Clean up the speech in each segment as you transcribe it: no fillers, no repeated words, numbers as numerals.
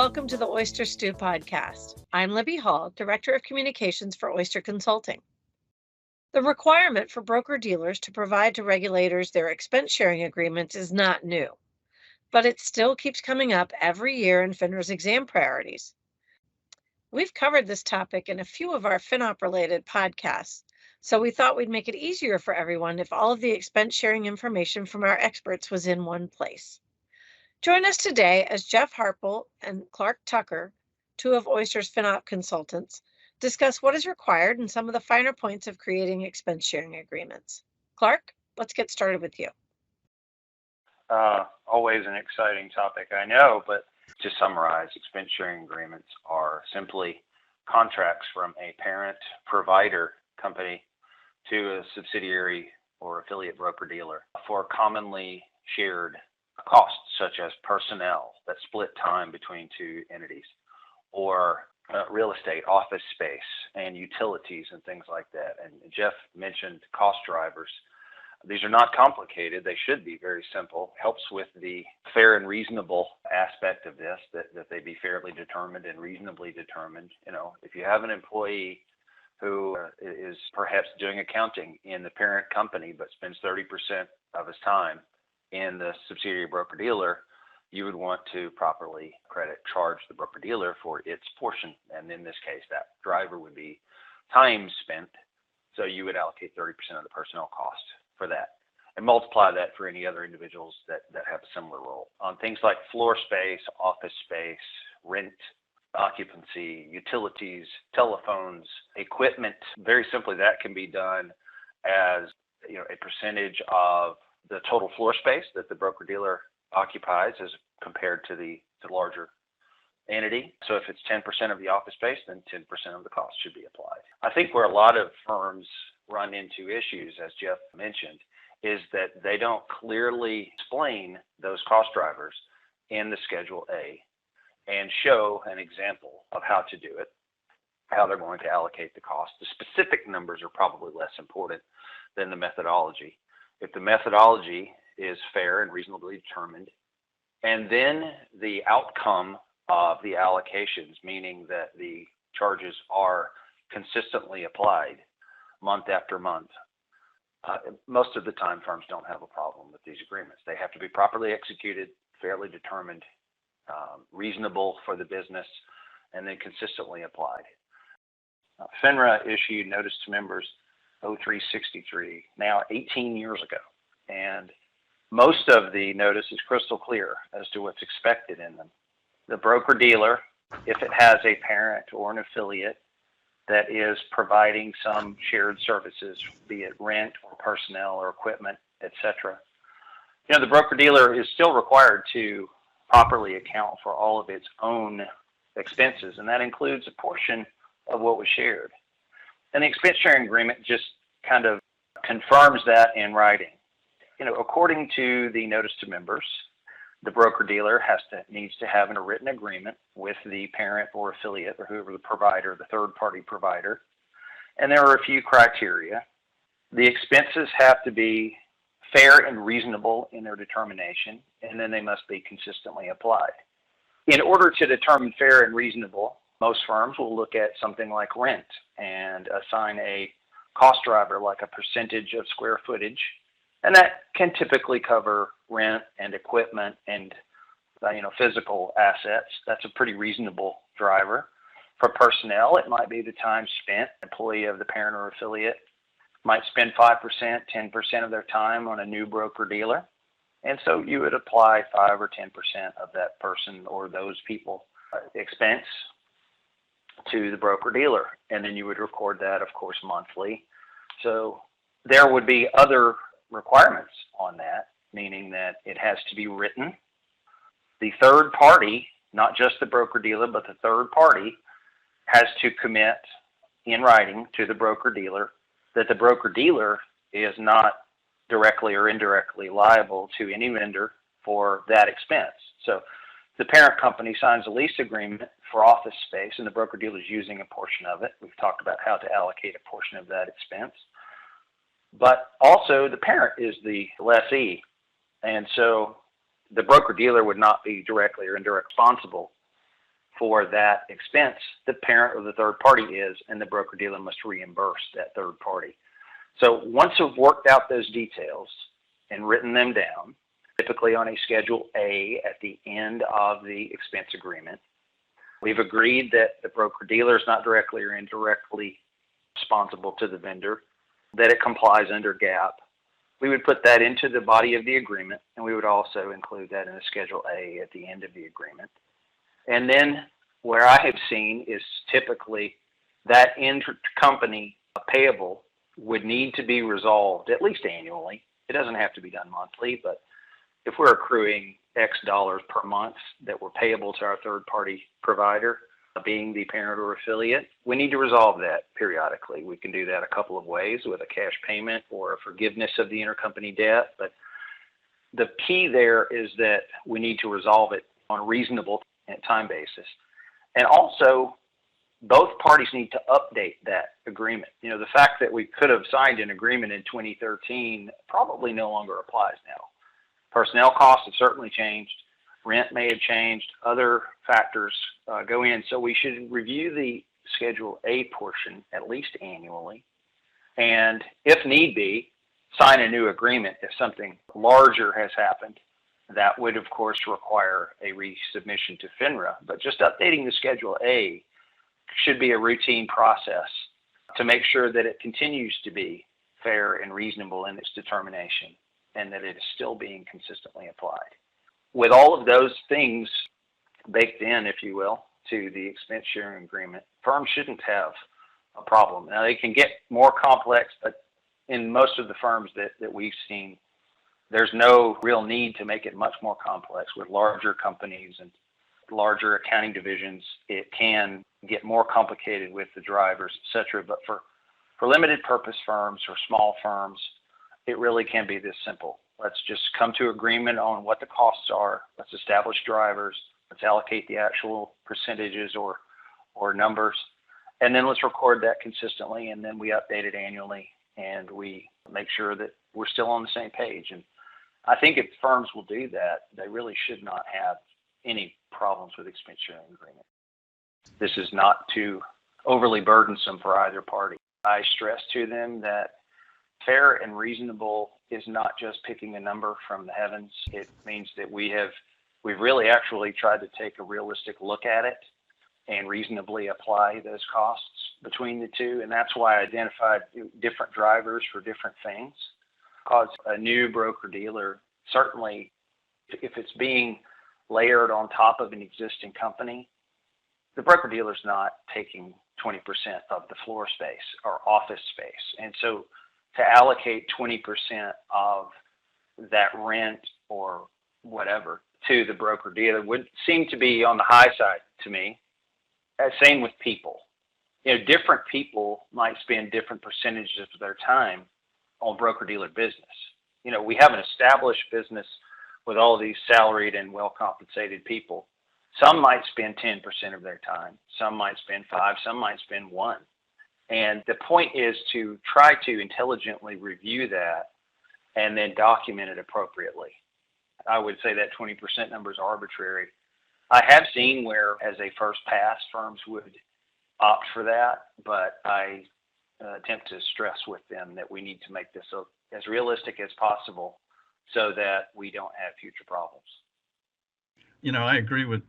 welcome to the Oyster Stew Podcast. I'm Libby Hall, Director of Communications for Oyster Consulting. The requirement for broker-dealers to provide to regulators their expense-sharing agreements is not new, but it still keeps coming up every year in FINRA's exam priorities. We've covered this topic in a few of our FINOP-related podcasts, so we thought we'd make it easier for everyone if all of the expense-sharing information from our experts was in one place. Join us today as Jeff Harpel and Clark Tucker, two of Oyster's FINOP consultants, discuss what is required and some of the finer points of creating expense-sharing agreements. Clark, let's get started with you. Always an exciting topic, I know, but to summarize, expense-sharing agreements are simply contracts from a parent provider company to a subsidiary or affiliate broker-dealer for commonly shared costs such as personnel that split time between two entities, or real estate, office space, and utilities and things like that. And Jeff mentioned cost drivers. These are not complicated. They should be very simple. Helps with the fair and reasonable aspect of this, that they be fairly determined and reasonably determined. You know, if you have an employee who is perhaps doing accounting in the parent company but spends 30% of his time in the subsidiary broker-dealer, you would want to properly charge the broker-dealer for its portion. And in this case, that driver would be time spent. So you would allocate 30% of the personnel cost for that and multiply that for any other individuals that have a similar role. On things like floor space, office space, rent, occupancy, utilities, telephones, equipment, very simply that can be done as a percentage of the total floor space that the broker-dealer occupies as compared to the larger entity. So if it's 10% of the office space, then 10% of the cost should be applied. I think where a lot of firms run into issues, as Jeff mentioned, is that they don't clearly explain those cost drivers in the Schedule A and show an example of how to do it, how they're going to allocate the cost. The specific numbers are probably less important than the methodology. If the methodology is fair and reasonably determined, and then the outcome of the allocations, meaning that the charges are consistently applied month after month, most of the time firms don't have a problem with these agreements. They have to be properly executed, fairly determined, reasonable for the business, and then consistently applied. FINRA issued notice to members 0363, now 18 years ago. And most of the notice is crystal clear as to what's expected in them. The broker-dealer, if it has a parent or an affiliate that is providing some shared services, be it rent or personnel or equipment, etc., the broker-dealer is still required to properly account for all of its own expenses, and that includes a portion of what was shared. And the expense sharing agreement just kind of confirms that in writing. According to the notice to members, the broker-dealer needs to have a written agreement with the parent or affiliate or whoever the provider, the third-party provider. And there are a few criteria. The expenses have to be fair and reasonable in their determination, and then they must be consistently applied. In order to determine fair and reasonable, most firms will look at something like rent and assign a cost driver like a percentage of square footage, and that can typically cover rent and equipment and physical assets. That's a pretty reasonable driver. For personnel, it might be the time spent. Employee of the parent or affiliate might spend 5%, 10% of their time on a new broker-dealer, and so you would apply 5 or 10% of that person or those people expense to the broker-dealer, and then you would record that, of course, monthly. So there would be other requirements on that, meaning that it has to be written. The third party, not just the broker-dealer, but the third party, has to commit in writing to the broker-dealer that the broker-dealer is not directly or indirectly liable to any vendor for that expense. So the parent company signs a lease agreement for office space, and the broker-dealer is using a portion of it. We've talked about how to allocate a portion of that expense. But also the parent is the lessee. And so the broker-dealer would not be directly or indirectly responsible for that expense the parent or the third party is, and the broker-dealer must reimburse that third party. So once we've worked out those details and written them down, typically on a Schedule A at the end of the expense agreement, we've agreed that the broker-dealer is not directly or indirectly responsible to the vendor, that it complies under GAAP. We would put that into the body of the agreement, and we would also include that in a Schedule A at the end of the agreement. And then where I have seen is typically that intercompany payable would need to be resolved at least annually. It doesn't have to be done monthly, but if we're accruing X dollars per month that were payable to our third-party provider, being the parent or affiliate, we need to resolve that periodically. We can do that a couple of ways, with a cash payment or a forgiveness of the intercompany debt. But the key there is that we need to resolve it on a reasonable time basis. And also, both parties need to update that agreement. The fact that we could have signed an agreement in 2013 probably no longer applies now. Personnel costs have certainly changed. Rent may have changed. Other factors go in. So we should review the Schedule A portion at least annually. And if need be, sign a new agreement if something larger has happened. That would, of course, require a resubmission to FINRA. But just updating the Schedule A should be a routine process to make sure that it continues to be fair and reasonable in its determination, and that it is still being consistently applied. With all of those things baked in, if you will, to the expense sharing agreement, firms shouldn't have a problem. Now, they can get more complex, but in most of the firms that we've seen, there's no real need to make it much more complex. With larger companies and larger accounting divisions, it can get more complicated with the drivers, et cetera. But for limited purpose firms or small firms, it really can be this simple. Let's just come to agreement on what the costs are. Let's establish drivers. Let's allocate the actual percentages or numbers. And then let's record that consistently, and then we update it annually, and we make sure that we're still on the same page. And I think if firms will do that, they really should not have any problems with expense sharing agreement. This is not too overly burdensome for either party. I stress to them that fair and reasonable is not just picking a number from the heavens. It means that we've really actually tried to take a realistic look at it and reasonably apply those costs between the two. And that's why I identified different drivers for different things. Because a new broker-dealer, certainly if it's being layered on top of an existing company, the broker-dealer's not taking 20% of the floor space or office space. And so to allocate 20% of that rent or whatever to the broker-dealer would seem to be on the high side to me. Same with people. Different people might spend different percentages of their time on broker-dealer business. We have an established business with all of these salaried and well-compensated people. Some might spend 10% of their time. Some might spend 5%. Some might spend 1%. And the point is to try to intelligently review that and then document it appropriately. I would say that 20% number is arbitrary. I have seen where, as a first pass, firms would opt for that, but I attempt to stress with them that we need to make this as realistic as possible so that we don't have future problems. I agree with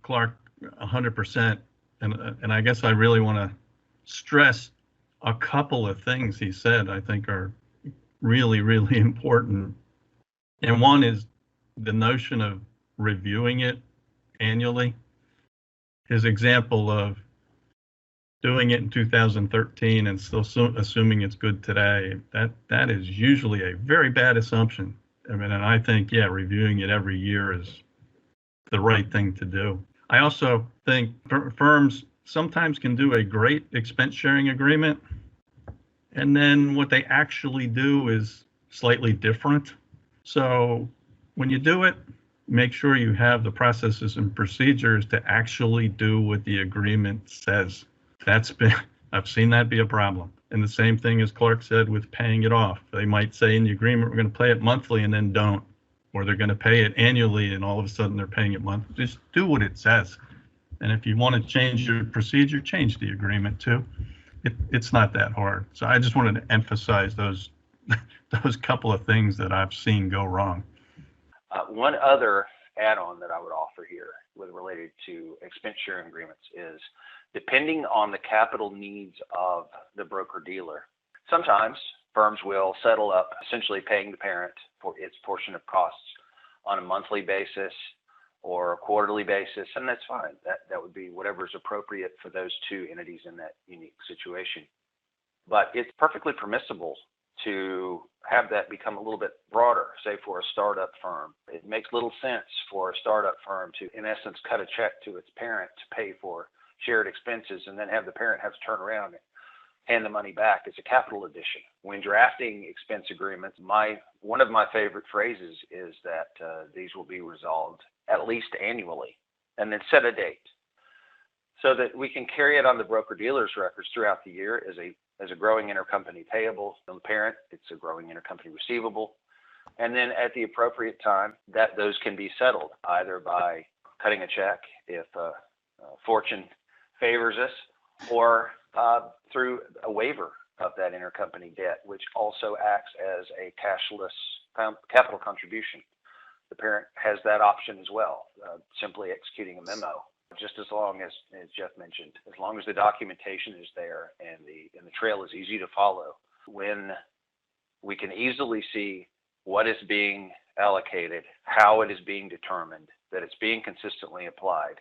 Clark 100%, and I guess I really want to stress a couple of things he said I think are really, really important. And one is the notion of reviewing it annually. His example of doing it in 2013 and still assuming it's good today, that is usually a very bad assumption. And I think, reviewing it every year is the right thing to do. I also think firms sometimes can do a great expense sharing agreement, and then what they actually do is slightly different. So when you do it, make sure you have the processes and procedures to actually do what the agreement says. I've seen that be a problem. And the same thing as Clark said with paying it off. They might say in the agreement, we're going to pay it monthly, and then don't. Or they're going to pay it annually and all of a sudden they're paying it monthly. Just do what it says. And if you want to change your procedure, change the agreement too. It's not that hard. So I just wanted to emphasize those couple of things that I've seen go wrong. One other add-on that I would offer here related to expense sharing agreements is, depending on the capital needs of the broker-dealer, sometimes firms will settle up essentially paying the parent for its portion of costs on a monthly basis or a quarterly basis, and that's fine. That would be whatever is appropriate for those two entities in that unique situation. But it's perfectly permissible to have that become a little bit broader, say for a startup firm. It makes little sense for a startup firm to, in essence, cut a check to its parent to pay for shared expenses and then have the parent have to turn around and hand the money back. It's a capital addition. When drafting expense agreements, one of my favorite phrases is that these will be resolved at least annually, and then set a date so that we can carry it on the broker-dealer's records throughout the year as a growing intercompany payable from the parent. It's a growing intercompany receivable. And then at the appropriate time, that those can be settled either by cutting a check if fortune favors us, or through a waiver of that intercompany debt, which also acts as a cashless capital contribution. The parent has that option as well, simply executing a memo. Just as long as Jeff mentioned, as long as the documentation is there and the trail is easy to follow, when we can easily see what is being allocated, how it is being determined, that it's being consistently applied,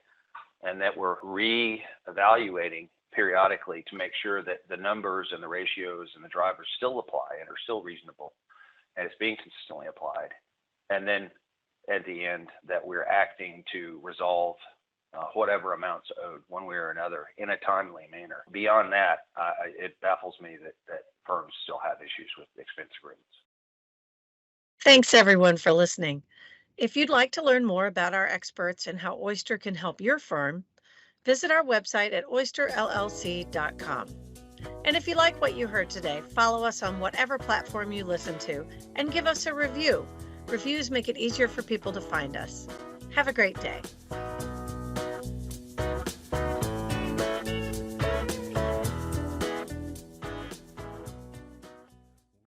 and that we're re-evaluating periodically to make sure that the numbers and the ratios and the drivers still apply and are still reasonable, and it's being consistently applied. And then at the end, that we're acting to resolve whatever amounts owed one way or another in a timely manner. Beyond that, it baffles me that firms still have issues with expense agreements. Thanks, everyone, for listening. If you'd like to learn more about our experts and how Oyster can help your firm, visit our website at oysterllc.com. And if you like what you heard today, follow us on whatever platform you listen to and give us a review. Reviews make it easier for people to find us. Have a great day.